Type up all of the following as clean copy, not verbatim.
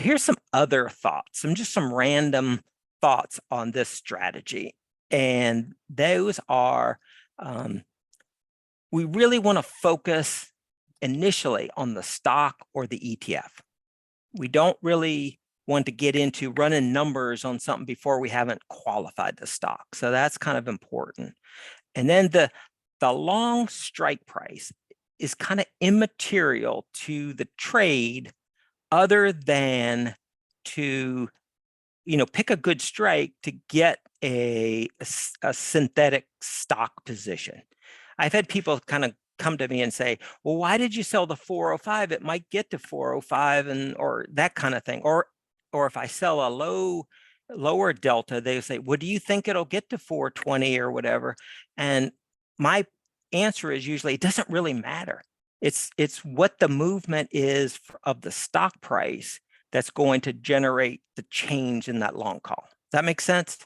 Here's some other thoughts, some random thoughts on this strategy. And those are, we really want to focus initially on the stock or the ETF. We don't really want to get into running numbers on something before we haven't qualified the stock. So that's kind of important. And then the long strike price is kind of immaterial to the trade, other than to, pick a good strike to get a synthetic stock position. I've had people kind of come to me and say, well, why did you sell the 405? It might get to 405 or that kind of thing. Or if I sell a lower delta, they say, well, do you think it'll get to 420 or whatever? And my answer is usually, it doesn't really matter. It's what the movement is of the stock price that's going to generate the change in that long call. Does that make sense?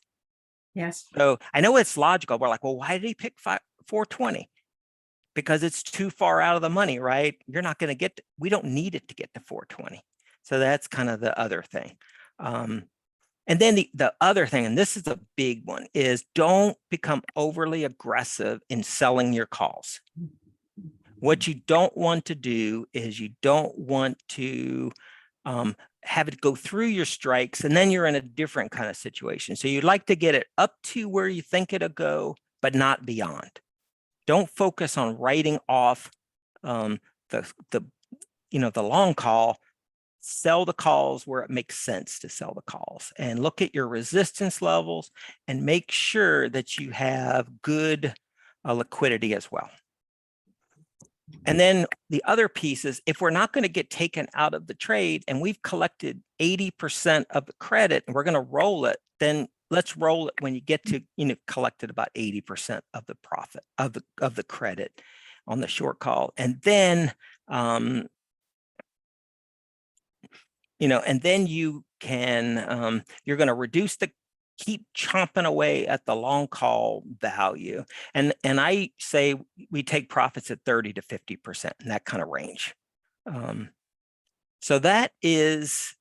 Yes. So I know it's logical. We're like, well, why did he pick 420? Because it's too far out of the money, right? You're not going to get, we don't need it to get to 420. So that's kind of the other thing. And then the other thing, and this is a big one, is don't become overly aggressive in selling your calls. What you don't want to do is you don't want to have it go through your strikes, and then you're in a different kind of situation. So you'd like to get it up to where you think it'll go, but not beyond. Don't focus on writing off the long call. Sell the calls where it makes sense to sell the calls, and look at your resistance levels and make sure that you have good liquidity as well. And then the other piece is, if we're not going to get taken out of the trade and we've collected 80% of the credit and we're going to roll it, then let's roll it when you get to, collected about 80% of the profit of the credit on the short call. And then, and then you can, you're going to reduce keep chomping away at the long call value. And I say we take profits at 30 to 50% in that kind of range. So that is